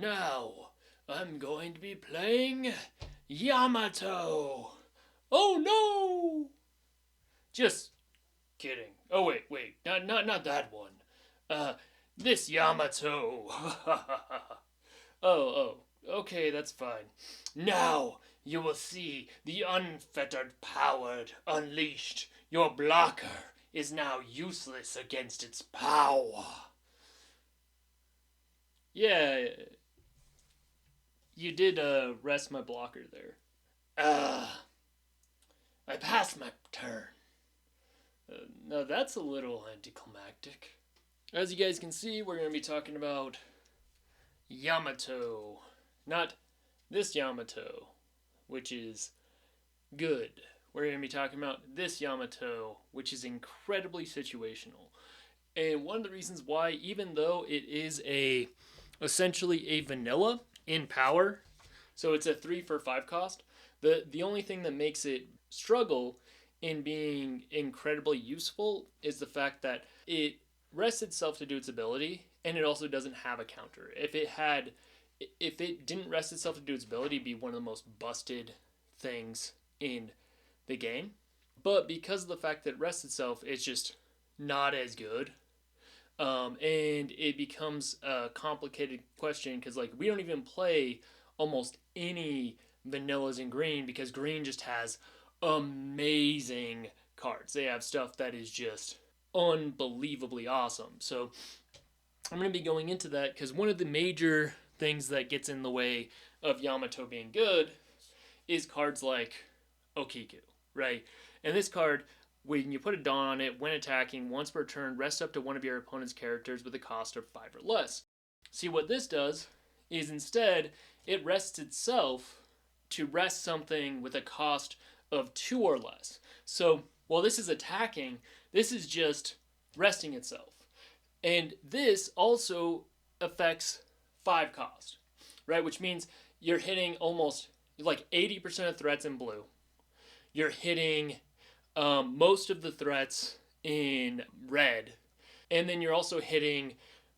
Now, I'm going to be playing Yamato. Oh no! Just kidding. Oh wait, not that one. This Yamato. Okay, that's fine. Now you will see the unfettered power unleashed. Your blocker is now useless against its power. Yeah, you did rest my blocker there. I passed my turn. Now that's a little anticlimactic. As you guys can see, we're going to be talking about Yamato. Not this Yamato, which is good. We're going to be talking about this Yamato, which is incredibly situational. And one of the reasons why, even though it is essentially a vanilla in power, so it's a 3 for 5 cost, the only thing that makes it struggle in being incredibly useful is the fact that it rests itself to do its ability, and it also doesn't have a counter. If it didn't rest itself to do its ability, it'd be one of the most busted things in the game. But because of the fact that it rests itself, it's just not as good. And it becomes a complicated question because we don't even play almost any vanillas in green because green just has amazing cards. They have stuff that is just unbelievably awesome. So I'm going to be going into that because one of the major things that gets in the way of Yamato being good is cards like Okiku, right? And this card, when you put a Dawn on it, when attacking, once per turn, rest up to one of your opponent's characters with a cost of 5 or less. See, what this does is instead, it rests itself to rest something with a cost of 2 or less. So, while this is attacking, this is just resting itself. And this also affects 5 cost, right? Which means you're hitting almost 80% of threats in blue. You're hitting most of the threats in red. And then you're also hitting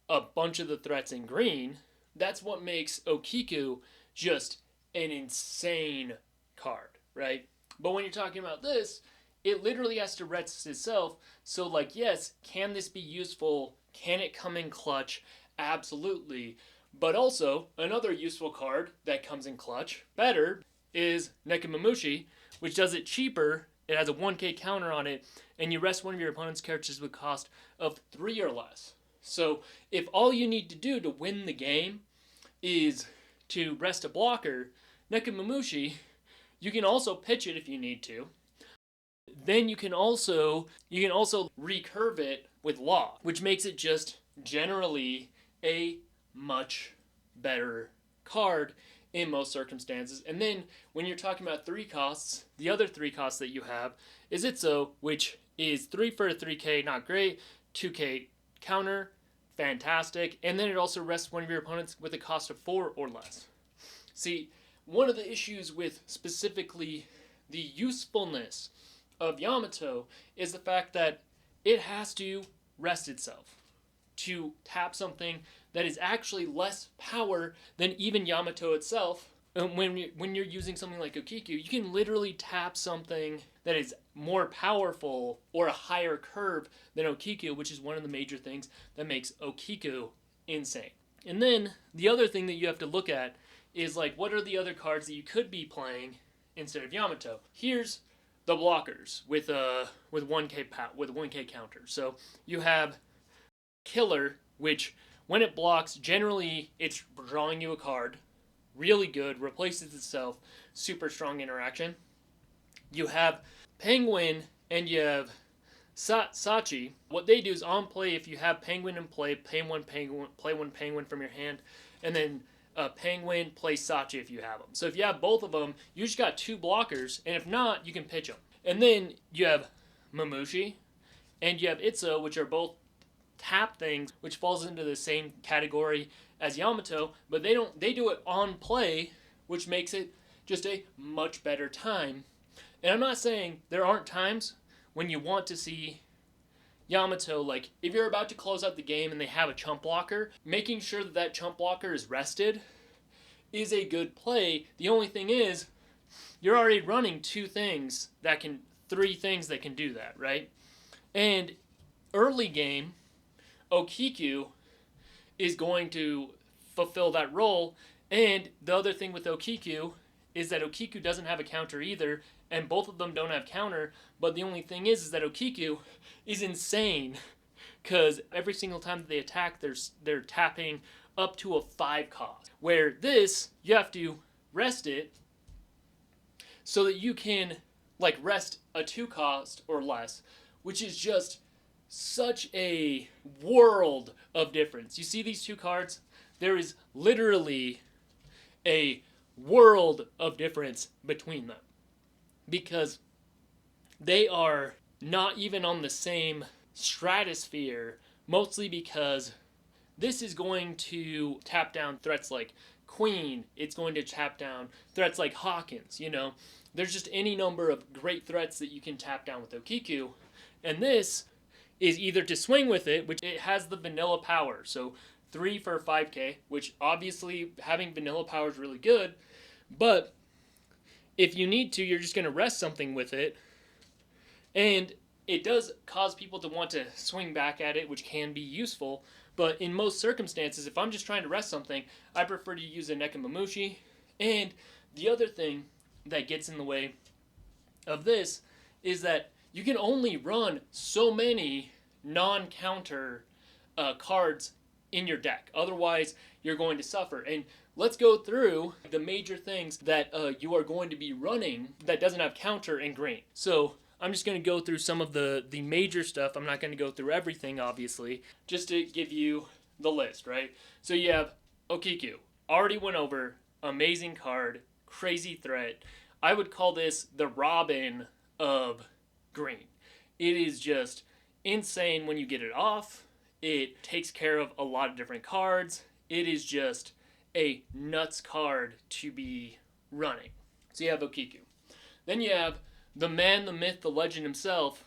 a bunch of the threats in green. That's what makes Okiku just an insane card, right? But when you're talking about this, it literally has to rest itself. So, yes, can this be useful? Can it come in clutch? Absolutely. But also, another useful card that comes in clutch, better, is Nekomamushi, which does it cheaper. It has a 1k counter on it, and you rest one of your opponent's characters with a cost of 3 or less. So, if all you need to do to win the game is to rest a blocker, Nekomamushi, you can also pitch it if you need to. Then you can also recurve it with Law, which makes it just generally a much better card in most circumstances. And then when you're talking about 3 costs, the other 3 costs that you have is Itzo, which is 3 for a 3k, not great, 2k counter, fantastic, and then it also rests one of your opponents with a cost of 4 or less. See, one of the issues with specifically the usefulness of Yamato is the fact that it has to rest itself to tap something that is actually less power than even Yamato itself. And when you're using something like Okiku, you can literally tap something that is more powerful or a higher curve than Okiku, which is one of the major things that makes Okiku insane. And then the other thing that you have to look at is what are the other cards that you could be playing instead of Yamato? Here's the blockers with 1k counter. So you have Killer, which when it blocks, generally it's drawing you a card. Really good, replaces itself, super strong interaction. You have Penguin and you have Sachi. What they do is on play, if you have Penguin in play, play one Penguin from your hand, and then Penguin, play Sachi if you have them. So if you have both of them, you just got 2 blockers, and if not, you can pitch them. And then you have Mamushi, and you have Itzo, which are both tap things, which falls into the same category as Yamato, but they do it on play, which makes it just a much better time. And I'm not saying there aren't times when you want to see Yamato, like, if you're about to close out the game and they have a chump blocker, making sure that that chump blocker is rested is a good play. The only thing is, you're already running three things that can do that, right? And early game, Okiku is going to fulfill that role. And the other thing with Okiku is that Okiku doesn't have a counter either, and both of them don't have counter. But the only thing is that Okiku is insane, because every single time that they attack, they're tapping up to a 5 cost. Where this, you have to rest it so that you can like rest a 2 cost or less, which is just such a world of difference. You see these 2 cards? There is literally a world of difference between them, because they are not even on the same stratosphere, mostly because this is going to tap down threats like Queen. It's going to tap down threats like Hawkins, you know. There's just any number of great threats that you can tap down with Okiku. And this is either to swing with it, which it has the vanilla power. So 3 for 5k, which obviously having vanilla power is really good. But if you need to, you're just going to rest something with it. And it does cause people to want to swing back at it, which can be useful. But in most circumstances, if I'm just trying to rest something, I prefer to use a Nekomamushi. And the other thing that gets in the way of this is that you can only run so many non-counter cards in your deck. Otherwise, you're going to suffer. And let's go through the major things that you are going to be running that doesn't have counter in green. So I'm just going to go through some of the major stuff. I'm not going to go through everything, obviously, just to give you the list, right? So you have Okiku. Already went over. Amazing card. Crazy threat. I would call this the Robin of green. It is just insane when you get it off. It takes care of a lot of different cards. It is just a nuts card to be running. So you have Okiku. Then you have the man, the myth, the legend himself,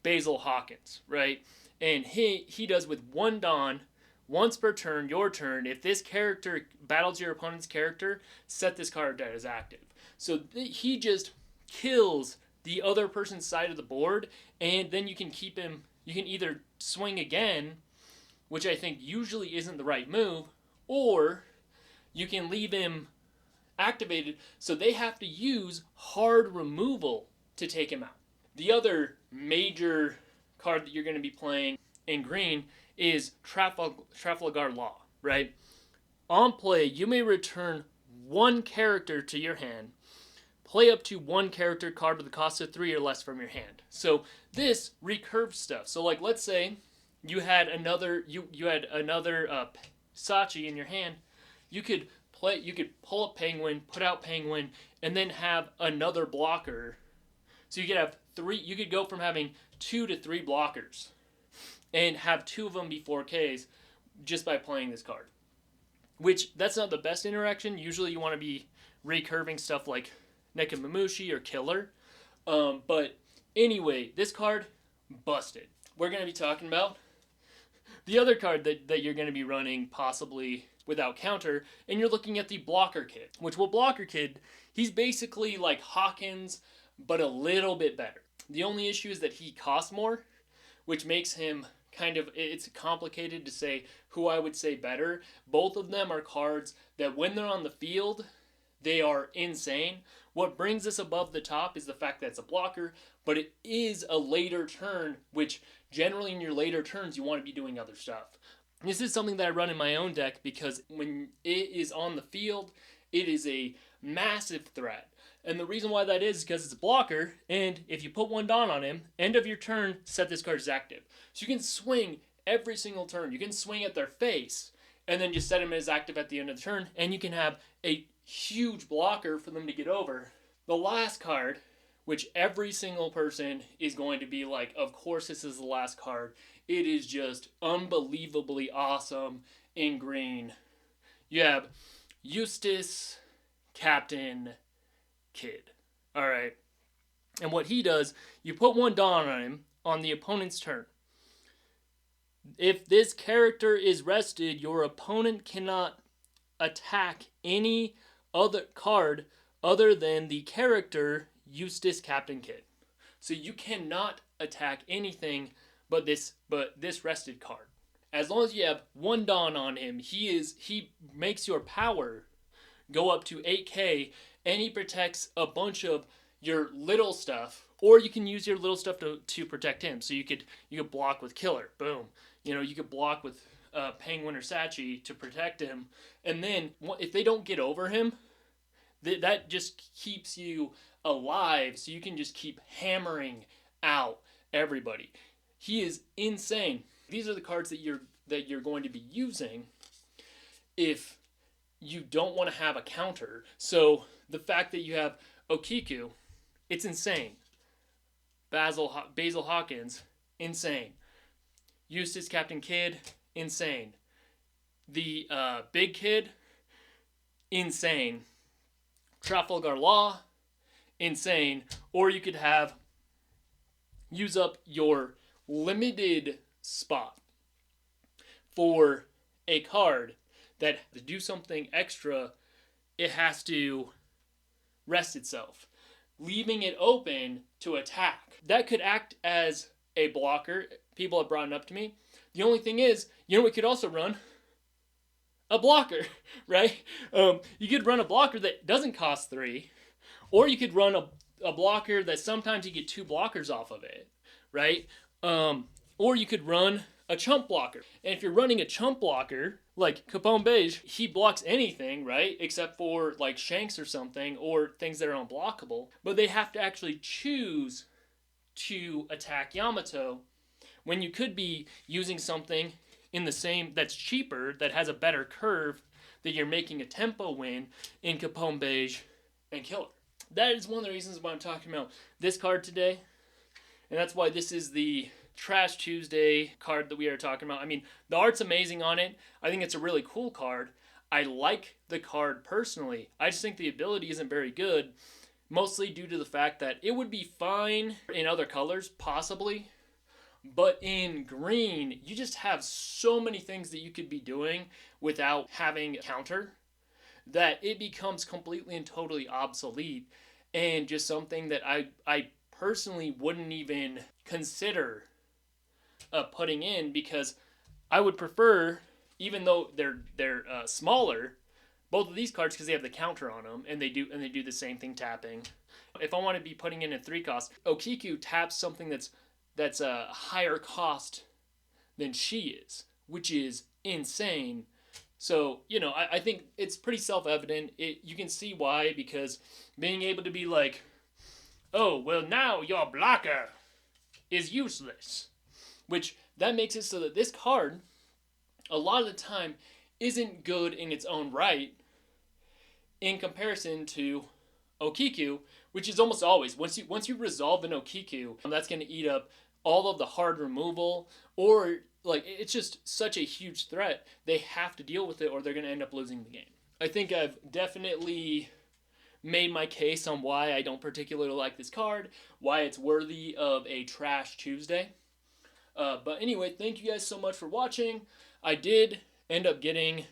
Basil Hawkins, right? And he does with 1 Dawn, once per turn, your turn. If this character battles your opponent's character, set this card as active. So he just kills the other person's side of the board, and then you can keep him. You can either swing again, which I think usually isn't the right move, or you can leave him activated so they have to use hard removal to take him out. The other major card that you're going to be playing in green is Trafalgar Law, right? On play, you may return 1 character to your hand. Play up to 1 character card with a cost of 3 or less from your hand. So this recurves stuff. So like, let's say you had another Sachi in your hand. You could pull up Penguin, put out Penguin, and then have another blocker. So you could have 3. You could go from having 2 to 3 blockers, and have 2 of them be 4Ks just by playing this card. Which, that's not the best interaction. Usually you want to be recurving stuff like Nekomamushi or Killer. But anyway, this card, busted. We're going to be talking about the other card that you're going to be running possibly without counter, and you're looking at the Blocker Kid. Which, Blocker Kid, he's basically like Hawkins, but a little bit better. The only issue is that he costs more, which makes him it's complicated to say who I would say better. Both of them are cards that when they're on the field, they are insane. What brings this above the top is the fact that it's a blocker, but it is a later turn, which generally in your later turns, you want to be doing other stuff. This is something that I run in my own deck because when it is on the field, it is a massive threat. And the reason why that is because it's a blocker, and if you put 1 Dawn on him, end of your turn, set this card as active. So you can swing every single turn. You can swing at their face, and then just set him as active at the end of the turn, and you can have a huge blocker for them to get over. The last card, which every single person is going to be like, of course this is the last card. It is just unbelievably awesome in green. You have Eustace, Captain Kid. Alright. And what he does, you put 1 Dawn on him on the opponent's turn. If this character is rested, your opponent cannot attack any other card other than the character Eustace Captain Kidd. So you cannot attack anything but this rested card. As long as you have one Dawn on him, he makes your power go up to 8k, and he protects a bunch of your little stuff, or you can use your little stuff to protect him. So you could block with Killer, boom. You could block with Penguin or Sachi to protect him, and then if they don't get over him, that just keeps you alive, so you can just keep hammering out everybody. He is insane. These are the cards that you're going to be using if you don't want to have a counter. So the fact that you have Okiku, it's insane. Basil Hawkins, insane. Eustace Captain Kidd, insane. The Big Kid, insane. Trafalgar Law, insane. Or you could use up your limited spot for a card that to do something extra, it has to rest itself, leaving it open to attack. That could act as a blocker. People have brought it up to me. The only thing is, we could also run a blocker, right? You could run a blocker that doesn't cost 3, or you could run a blocker that sometimes you get 2 blockers off of it, right? Or you could run a chump blocker. And if you're running a chump blocker, like Capone Beige, he blocks anything, right? Except for like Shanks or something, or things that are unblockable. But they have to actually choose to attack Yamato, when you could be using something in the same that's cheaper, that has a better curve, that you're making a tempo win in Capone Beige and Killer. That is one of the reasons why I'm talking about this card today. And that's why this is the Trash Tuesday card that we are talking about. I mean, the art's amazing on it. I think it's a really cool card. I like the card personally. I just think the ability isn't very good, mostly due to the fact that it would be fine in other colors, possibly. But in green, you just have so many things that you could be doing without having a counter that it becomes completely and totally obsolete, and just something that I personally wouldn't even consider putting in, because I would prefer, even though they're smaller, both of these cards, because they have the counter on them, and they do the same thing tapping. If I want to be putting in a 3 cost, Okiku taps something that's a higher cost than she is, which is insane. So, I think it's pretty self-evident. You can see why, because being able to be like, oh, well, now your blocker is useless. Which, that makes it so that this card, a lot of the time, isn't good in its own right in comparison to Okiku, which is almost always, once you resolve an Okiku, that's going to eat up all of the hard removal, or like, it's just such a huge threat, they have to deal with it or they're going to end up losing the game. I think I've definitely made my case on why I don't particularly like this card, why it's worthy of a Trash Tuesday. But anyway, thank you guys so much for watching. I did end up getting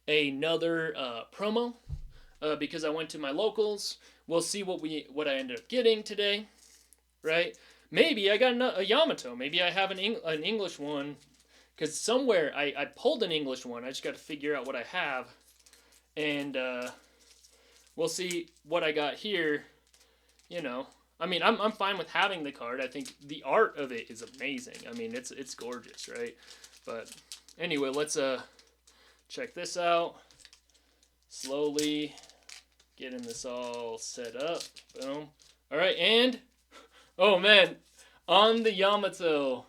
another promo because I went to my locals. We'll see what I ended up getting today, right? Maybe I got a Yamato. Maybe I have an English one, because somewhere I pulled an English one. I just got to figure out what I have, and we'll see what I got here. I mean, I'm fine with having the card. I think the art of it is amazing. I mean, it's gorgeous, right? But anyway, let's check this out. Slowly getting this all set up. Boom. All right, and oh man, on the Yamato,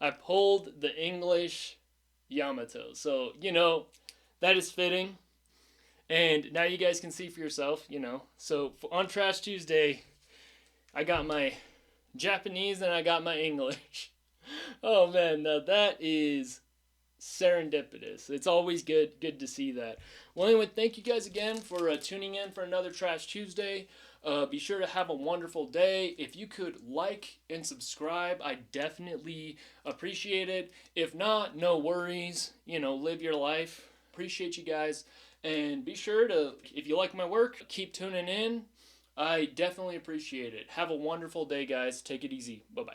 I pulled the English Yamato. So, that is fitting. And now you guys can see for yourself, So on Trash Tuesday, I got my Japanese and I got my English. Oh man, now that is serendipitous. It's always good to see that. Well, anyway, thank you guys again for tuning in for another Trash Tuesday. Be sure to have a wonderful day. If you could like and subscribe, I definitely appreciate it. If not, no worries. Live your life. Appreciate you guys. And be sure to, if you like my work, keep tuning in. I definitely appreciate it. Have a wonderful day, guys. Take it easy. Bye-bye.